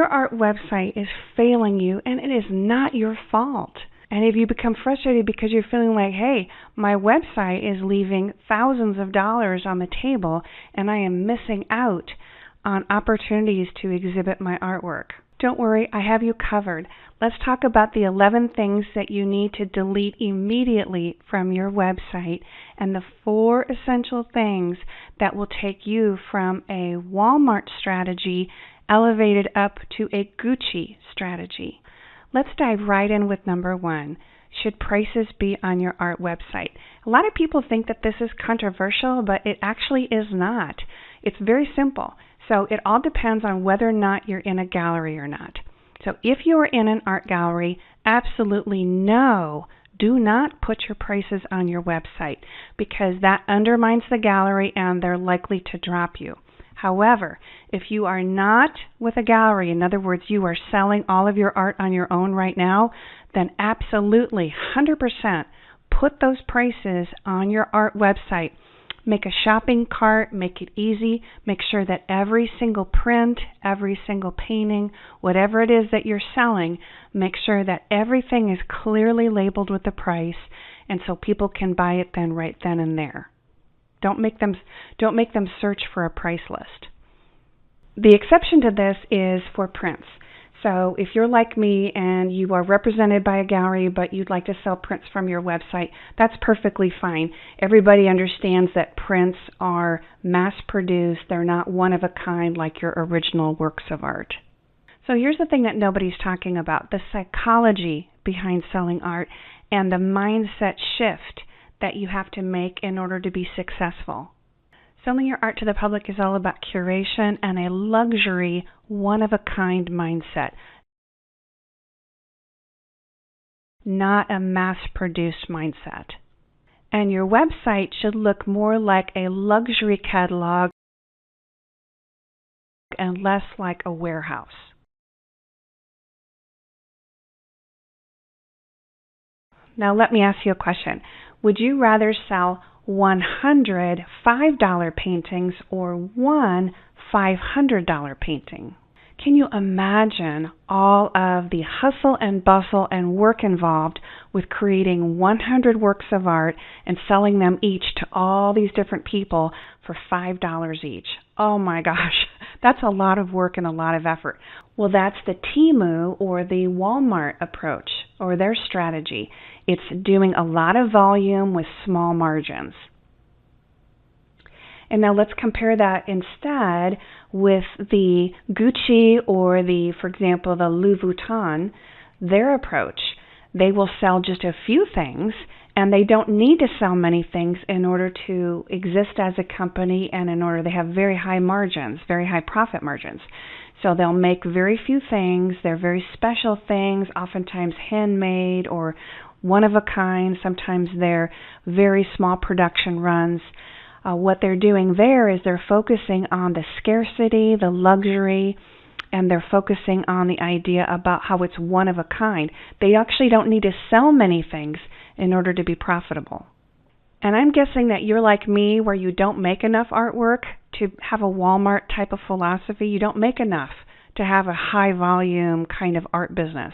Your art website is failing you, and it is not your fault. And if you become frustrated because you're feeling like, hey, my website is leaving thousands of dollars on the table and I am missing out on opportunities to exhibit my artwork, don't worry, I have you covered. Let's talk about the 11 things that you need to delete immediately from your website and the 4 essential things that will take you from a Walmart strategy elevated up to a Gucci strategy. Let's dive right in with number 1. Should prices be on your art website? A lot of people think that this is controversial, but it actually is not. It's very simple. So it all depends on whether or not you're in a gallery or not. So if you are in an art gallery, absolutely no, do not put your prices on your website because that undermines the gallery and they're likely to drop you. However, if you are not with a gallery, in other words, you are selling all of your art on your own right now, then absolutely, 100%, put those prices on your art website. Make a shopping cart, make it easy, make sure that every single print, every single painting, whatever it is that you're selling, make sure that everything is clearly labeled with the price, and so people can buy it then right then and there. Don't make them search for a price list. The exception to this is for prints. So if you're like me and you are represented by a gallery but you'd like to sell prints from your website, that's perfectly fine. Everybody understands that prints are mass-produced. They're not one of a kind like your original works of art. So here's the thing that nobody's talking about, the psychology behind selling art and the mindset shift that you have to make in order to be successful. Selling your art to the public is all about curation and a luxury, one-of-a-kind mindset, not a mass-produced mindset. And your website should look more like a luxury catalog and less like a warehouse. Now let me ask you a question. Would you rather sell 100 $5 paintings or one $500 painting? Can you imagine all of the hustle and bustle and work involved with creating 100 works of art and selling them each to all these different people for $5 each? Oh my gosh, that's a lot of work and a lot of effort. Well, that's the Temu or the Walmart approach or their strategy. It's doing a lot of volume with small margins. And now let's compare that instead with the Gucci or for example, the Louis Vuitton, their approach. They will sell just a few things and they don't need to sell many things in order to exist as a company and in order they have very high margins, very high profit margins. So they'll make very few things. They're very special things, oftentimes handmade or one of a kind. Sometimes they're very small production runs. What they're doing there is they're focusing on the scarcity, the luxury, and they're focusing on the idea about how it's one of a kind. They actually don't need to sell many things in order to be profitable. And I'm guessing that you're like me where you don't make enough artwork to have a Walmart type of philosophy. You don't make enough to have a high volume kind of art business.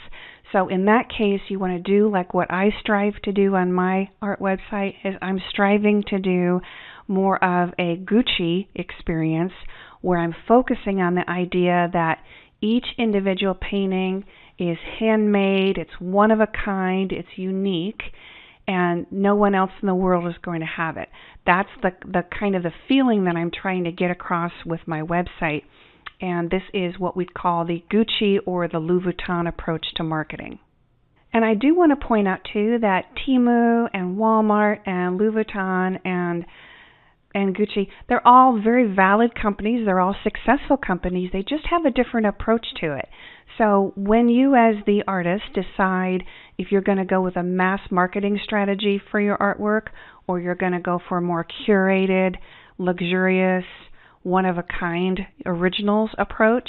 So in that case, you want to do like what I strive to do on my art website is I'm striving to do more of a Gucci experience where I'm focusing on the idea that each individual painting is handmade, it's one of a kind, it's unique, and no one else in the world is going to have it. That's the kind of the feeling that I'm trying to get across with my website. And this is what we call the Gucci or the Louis Vuitton approach to marketing. And I do want to point out too that Temu and Walmart and Louis Vuitton and Gucci, they're all very valid companies. They're all successful companies. They just have a different approach to it. So when you as the artist decide if you're going to go with a mass marketing strategy for your artwork or you're going to go for a more curated, luxurious, one-of-a-kind originals approach,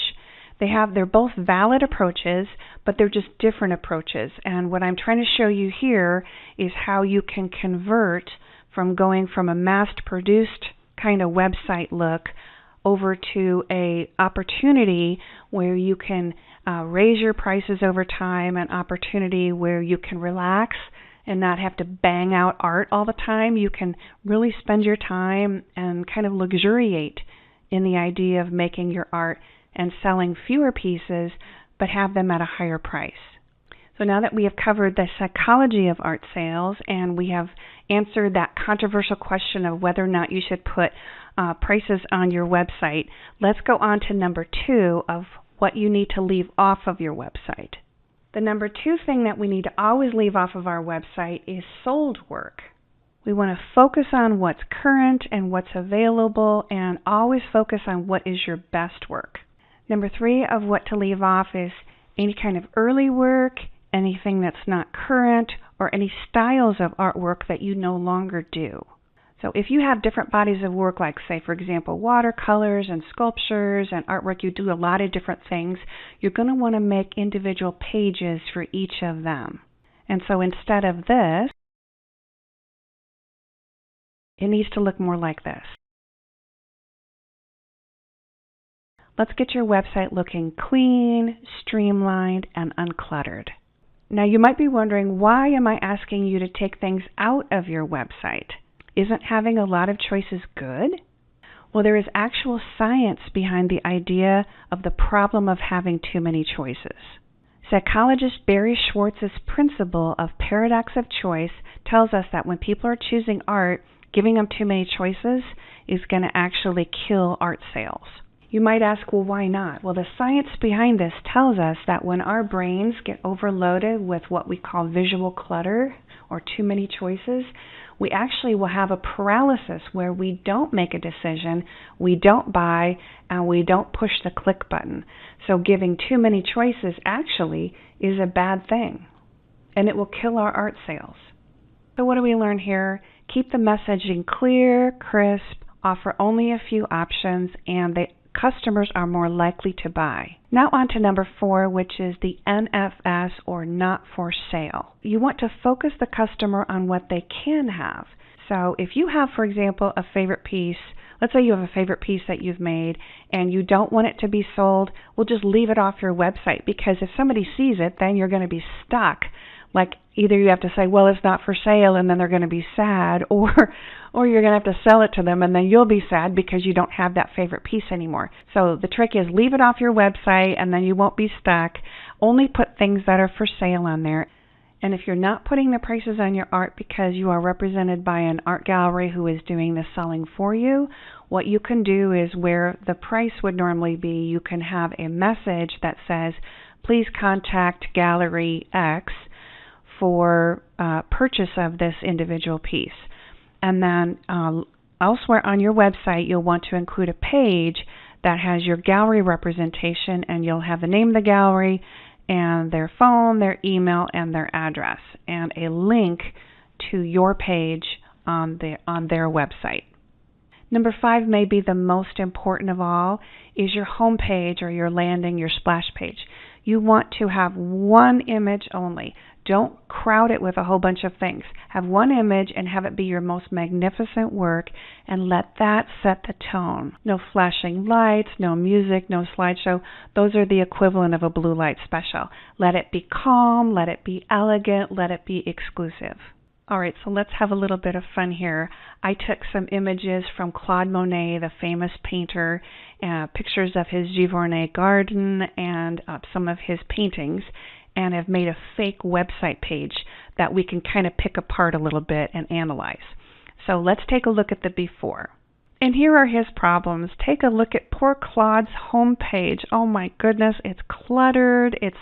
they're both valid approaches, but they're just different approaches. And what I'm trying to show you here is how you can convert from going from a mass-produced kind of website look over to a opportunity where you can raise your prices over time, an opportunity where you can relax and not have to bang out art all the time. You can really spend your time and kind of luxuriate in the idea of making your art and selling fewer pieces, but have them at a higher price. So now that we have covered the psychology of art sales and we have answered that controversial question of whether or not you should put prices on your website, let's go on to number 2 of what you need to leave off of your website. The number 2 thing that we need to always leave off of our website is sold work. We want to focus on what's current and what's available, and always focus on what is your best work. Number 3 of what to leave off is any kind of early work, anything that's not current, or any styles of artwork that you no longer do. So if you have different bodies of work, like say for example watercolors and sculptures and artwork, you do a lot of different things, you're going to want to make individual pages for each of them. And so instead of this, it needs to look more like this. Let's get your website looking clean, streamlined, and uncluttered. Now you might be wondering, why am I asking you to take things out of your website? Isn't having a lot of choices good? Well, there is actual science behind the idea of the problem of having too many choices. Psychologist Barry Schwartz's principle of paradox of choice tells us that when people are choosing art, giving them too many choices is going to actually kill art sales. You might ask, well, why not? Well, the science behind this tells us that when our brains get overloaded with what we call visual clutter or too many choices, we actually will have a paralysis where we don't make a decision, we don't buy, and we don't push the click button. So giving too many choices actually is a bad thing, and it will kill our art sales. So what do we learn here? Keep the messaging clear, crisp, offer only a few options, and the customers are more likely to buy. Now on to number 4, which is the NFS, or not for sale. You want to focus the customer on what they can have. So if you have, for example, a favorite piece, let's say you have a favorite piece that you've made and you don't want it to be sold, well, just leave it off your website, because if somebody sees it, then you're going to be stuck. Like either you have to say, well, it's not for sale, and then they're going to be sad, or you're going to have to sell it to them, and then you'll be sad because you don't have that favorite piece anymore. So the trick is leave it off your website, and then you won't be stuck. Only put things that are for sale on there. And if you're not putting the prices on your art because you are represented by an art gallery who is doing the selling for you, what you can do is where the price would normally be, you can have a message that says, please contact Gallery X for purchase of this individual piece. And then elsewhere on your website, you'll want to include a page that has your gallery representation, and you'll have the name of the gallery and their phone, their email, and their address, and a link to your page on their website. Number 5 may be the most important of all, is your home page or your landing, your splash page. You want to have one image only. Don't crowd it with a whole bunch of things. Have one image and have it be your most magnificent work, and let that set the tone. No flashing lights, no music, no slideshow. Those are the equivalent of a blue light special. Let it be calm, let it be elegant, let it be exclusive. All right, so let's have a little bit of fun here. I took some images from Claude Monet, the famous painter, pictures of his Giverny garden and some of his paintings, and have made a fake website page that we can kind of pick apart a little bit and analyze. So let's take a look at the before. And here are his problems. Take a look at poor Claude's home page. Oh my goodness, it's cluttered, it's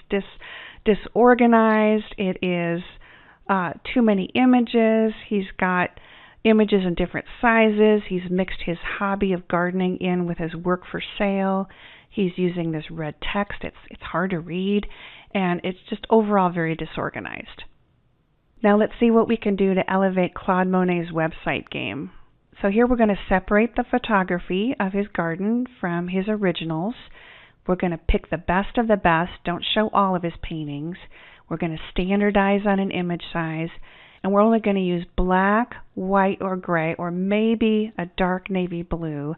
disorganized, it is too many images. He's got images in different sizes. He's mixed his hobby of gardening in with his work for sale. He's using this red text. It's hard to read, and it's just overall very disorganized. Now let's see what we can do to elevate Claude Monet's website game. So here we're going to separate the photography of his garden from his originals. We're going to pick the best of the best. Don't show all of his paintings. We're going to standardize on an image size, and we're only going to use black, white, or gray, or maybe a dark navy blue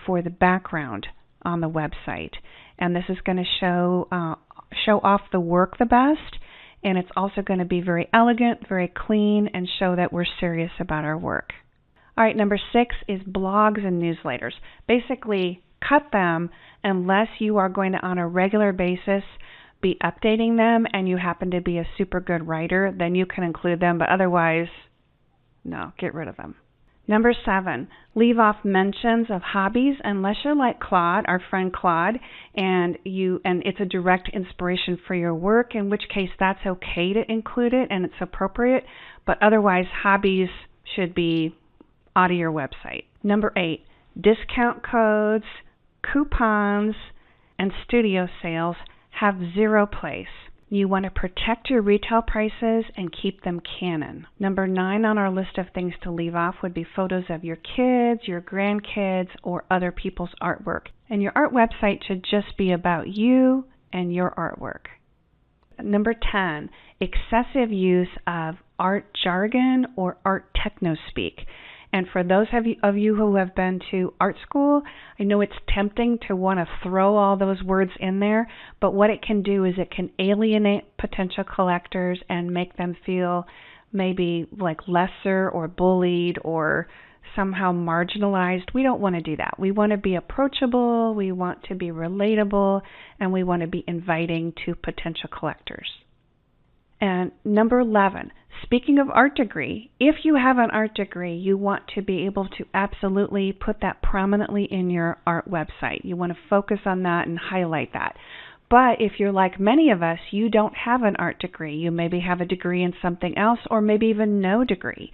for the background on the website. And this is going to show off the work the best, and it's also going to be very elegant, very clean, and show that we're serious about our work. All right, number 6 is blogs and newsletters. Basically, cut them unless you are going to, on a regular basis, be updating them and you happen to be a super good writer, then you can include them, but otherwise, no, get rid of them. Number 7, leave off mentions of hobbies unless you're like Claude, our friend Claude, and it's a direct inspiration for your work, in which case that's okay to include it and it's appropriate, but otherwise hobbies should be out of your website. Number 8, discount codes, coupons, and studio sales have zero place. You want to protect your retail prices and keep them canon. Number 9 on our list of things to leave off would be photos of your kids, your grandkids, or other people's artwork. And your art website should just be about you and your artwork. Number 10, excessive use of art jargon or art techno-speak. And for those of you who have been to art school, I know it's tempting to want to throw all those words in there, but what it can do is it can alienate potential collectors and make them feel maybe like lesser or bullied or somehow marginalized. We don't want to do that. We want to be approachable, we want to be relatable, and we want to be inviting to potential collectors. And number 11, speaking of art degree, if you have an art degree, you want to be able to absolutely put that prominently in your art website. You want to focus on that and highlight that. But if you're like many of us, you don't have an art degree. You maybe have a degree in something else or maybe even no degree.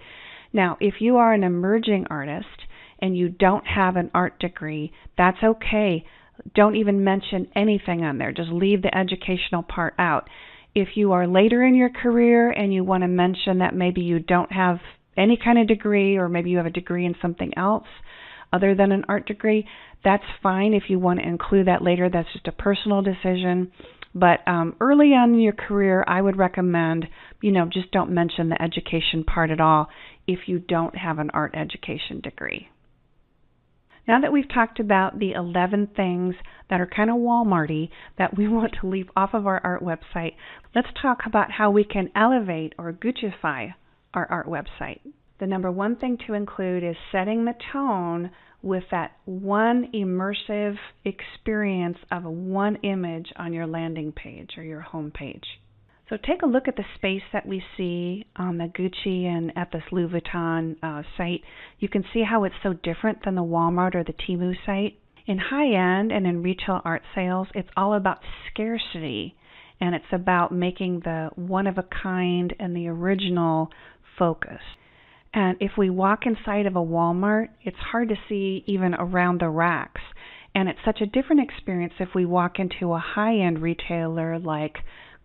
Now, if you are an emerging artist and you don't have an art degree, that's okay. Don't even mention anything on there. Just leave the educational part out. If you are later in your career and you want to mention that maybe you don't have any kind of degree or maybe you have a degree in something else other than an art degree, that's fine if you want to include that later. That's just a personal decision. But early on in your career, I would recommend, just don't mention the education part at all if you don't have an art education degree. Now that we've talked about the 11 things that are kind of Walmart-y that we want to leave off of our art website, let's talk about how we can elevate or Gucciify our art website. The number 1 thing to include is setting the tone with that one immersive experience of one image on your landing page or your home page. So take a look at the space that we see on the Gucci and at this Louis Vuitton site. You can see how it's so different than the Walmart or the Temu site. In high-end and in retail art sales, it's all about scarcity, and it's about making the one-of-a-kind and the original focus. And if we walk inside of a Walmart, it's hard to see even around the racks. And it's such a different experience if we walk into a high-end retailer like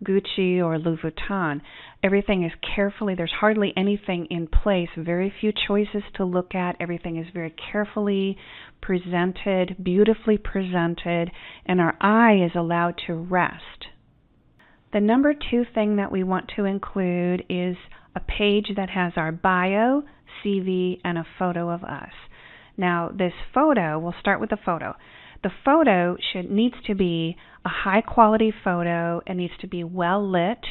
Gucci or Louis Vuitton. Everything is carefully, there's hardly anything in place, very few choices to look at. Everything is very carefully presented, beautifully presented, and our eye is allowed to rest. The number 2 thing that we want to include is a page that has our bio, CV, and a photo of us. Now, this photo, we'll start with the photo. The photo needs to be a high quality photo. It needs to be well lit.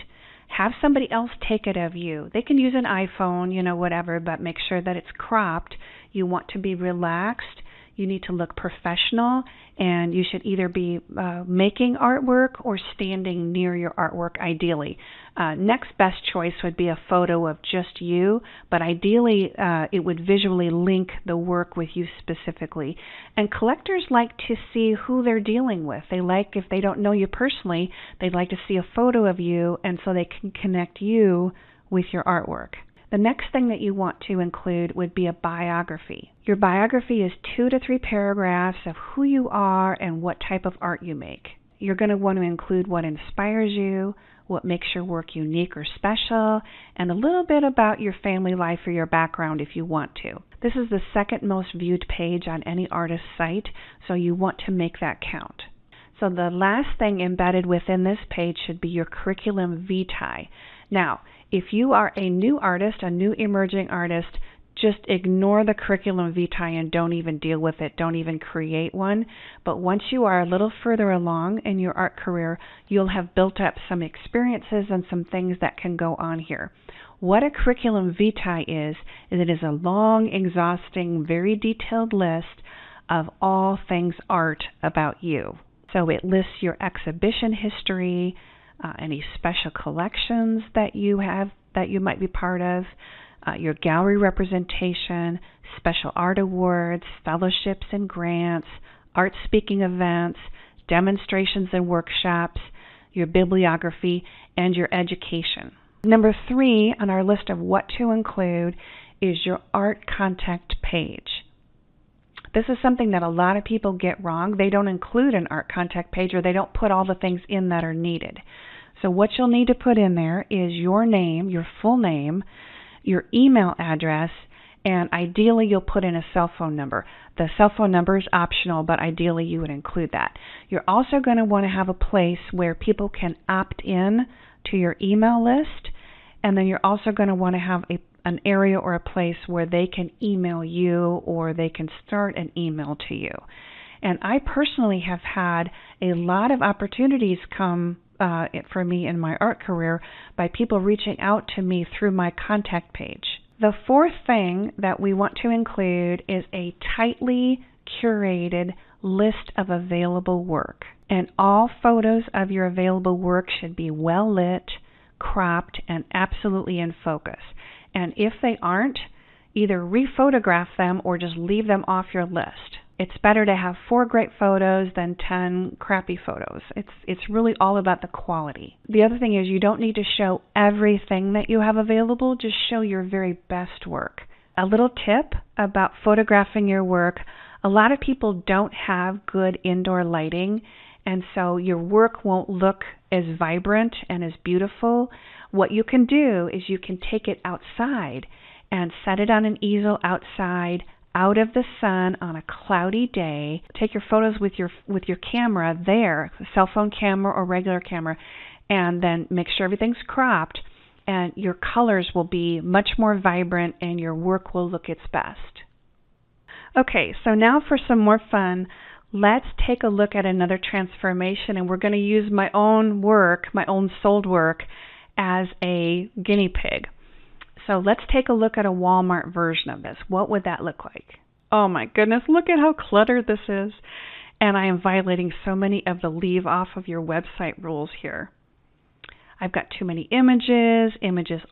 Have somebody else take it of you. They can use an iPhone, whatever, but make sure that it's cropped. You want to be relaxed. You need to look professional, and you should either be making artwork or standing near your artwork, ideally. Next best choice would be a photo of just you, but ideally it would visually link the work with you specifically. And collectors like to see who they're dealing with. They like, if they don't know you personally, they'd like to see a photo of you, and so they can connect you with your artwork. The next thing that you want to include would be a biography. Your biography is 2 to 3 paragraphs of who you are and what type of art you make. You're going to want to include what inspires you, what makes your work unique or special, and a little bit about your family life or your background if you want to. This is the second most viewed page on any artist's site, so you want to make that count. So the last thing embedded within this page should be your curriculum vitae. Now, if you are a new artist, a new emerging artist, just ignore the curriculum vitae and don't even deal with it. Don't even create one. But once you are a little further along in your art career, you'll have built up some experiences and some things that can go on here. What a curriculum vitae is it is a long, exhausting, very detailed list of all things art about you. So it lists your exhibition history, any special collections that you have that you might be part of, your gallery representation, special art awards, fellowships and grants, art speaking events, demonstrations and workshops, your bibliography, and your education. Number 3 on our list of what to include is your art contact page. This is something that a lot of people get wrong. They don't include an art contact page, or they don't put all the things in that are needed. So what you'll need to put in there is your name, your full name, your email address, and ideally you'll put in a cell phone number. The cell phone number is optional, but ideally you would include that. You're also going to want to have a place where people can opt in to your email list, and then you're also going to want to have an area or a place where they can email you or they can start an email to you. And I personally have had a lot of opportunities come for me in my art career by people reaching out to me through my contact page. The 4th thing that we want to include is a tightly curated list of available work. And all photos of your available work should be well lit, cropped, and absolutely in focus. And if they aren't, either rephotograph them or just leave them off your list. It's better to have 4 great photos than 10 crappy photos. It's really all about the quality. The other thing is you don't need to show everything that you have available, just show your very best work. A little tip about photographing your work, a lot of people don't have good indoor lighting, and so your work won't look as vibrant and as beautiful. What you can do is you can take it outside and set it on an easel outside, out of the sun on a cloudy day. Take your photos with your camera there, cell phone camera or regular camera, and then make sure everything's cropped, and your colors will be much more vibrant and your work will look its best. Okay, so now for some more fun, let's take a look at another transformation, and we're going to use my own work, my own sold work, as a guinea pig. So let's take a look at a Walmart version of this. What would that look like? Oh my goodness, look at how cluttered this is. And I am violating so many of the leave off of your website rules here. I've got too many images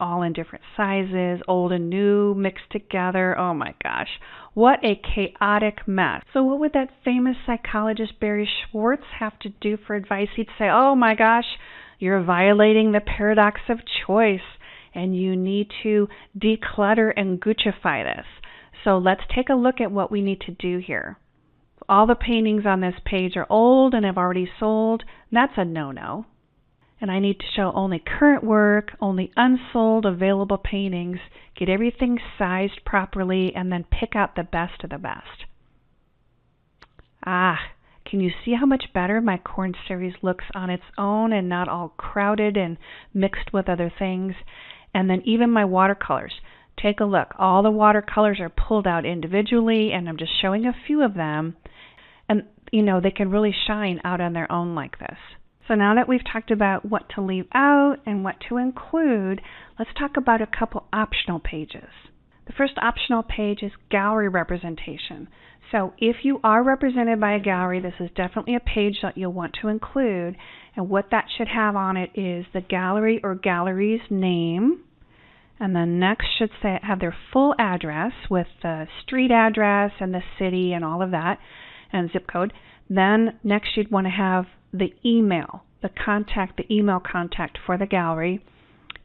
all in different sizes, old and new mixed together. Oh my gosh, what a chaotic mess. So what would that famous psychologist Barry Schwartz have to do for advice? He'd say, oh my gosh, you're violating the paradox of choice, and you need to declutter and Gucciify this. So let's take a look at what we need to do here. All the paintings on this page are old and have already sold. That's a no-no. And I need to show only current work, only unsold available paintings, get everything sized properly, and then pick out the best of the best. Can you see how much better my corn series looks on its own and not all crowded and mixed with other things? And then even my watercolors. Take a look. All the watercolors are pulled out individually, and I'm just showing a few of them. And, they can really shine out on their own like this. So now that we've talked about what to leave out and what to include, let's talk about a couple optional pages. The first optional page is gallery representation. So if you are represented by a gallery, this is definitely a page that you'll want to include. And what that should have on it is the gallery or gallery's name. And then next should have their full address with the street address and the city and all of that and zip code. Then next you'd want to have the email, the email contact for the gallery,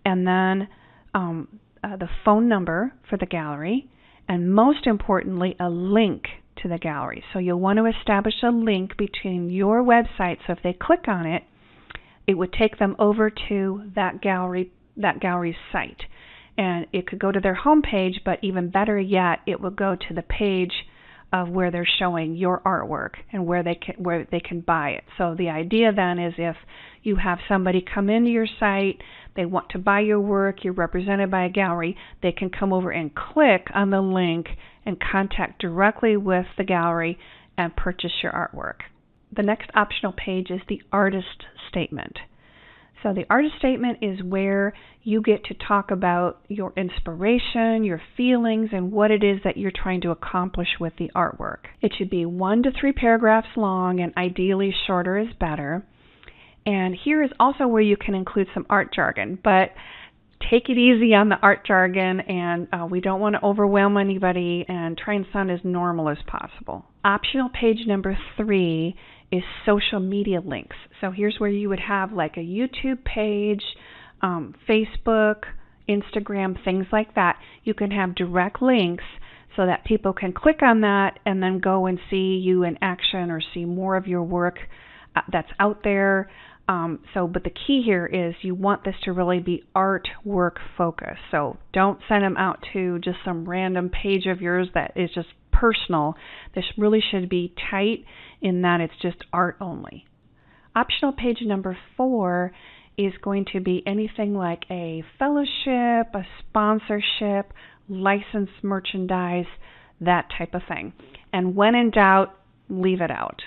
and then the phone number for the gallery, and most importantly, a link to the gallery. So you'll want to establish a link between your website, so if they click on it, it would take them over to that gallery's site. And it could go to their home page, but even better yet, it would go to the page of where they're showing your artwork and where they can buy it. So the idea then is if you have somebody come into your site, they want to buy your work, you're represented by a gallery, they can come over and click on the link and contact directly with the gallery and purchase your artwork. The next optional page is the artist statement. So the artist statement is where you get to talk about your inspiration, your feelings, and what it is that you're trying to accomplish with the artwork. It should be 1 to 3 paragraphs long, and ideally shorter is better. And here is also where you can include some art jargon, but take it easy on the art jargon, and we don't want to overwhelm anybody, and try and sound as normal as possible. Optional page number 3 is social media links. So here's where you would have like a YouTube page, Facebook, Instagram, things like that. You can have direct links so that people can click on that and then go and see you in action or see more of your work that's out there. But the key here is you want this to really be artwork focused. So don't send them out to just some random page of yours that is just personal. This really should be tight in that it's just art only. Optional page number 4 is going to be anything like a fellowship, a sponsorship, licensed merchandise, that type of thing. And when in doubt, leave it out.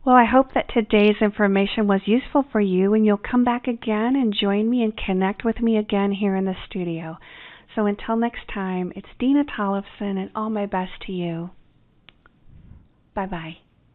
Well, I hope that today's information was useful for you, and you'll come back again and join me and connect with me again here in the studio. So until next time, it's Dena Tollefson, and all my best to you. Bye-bye.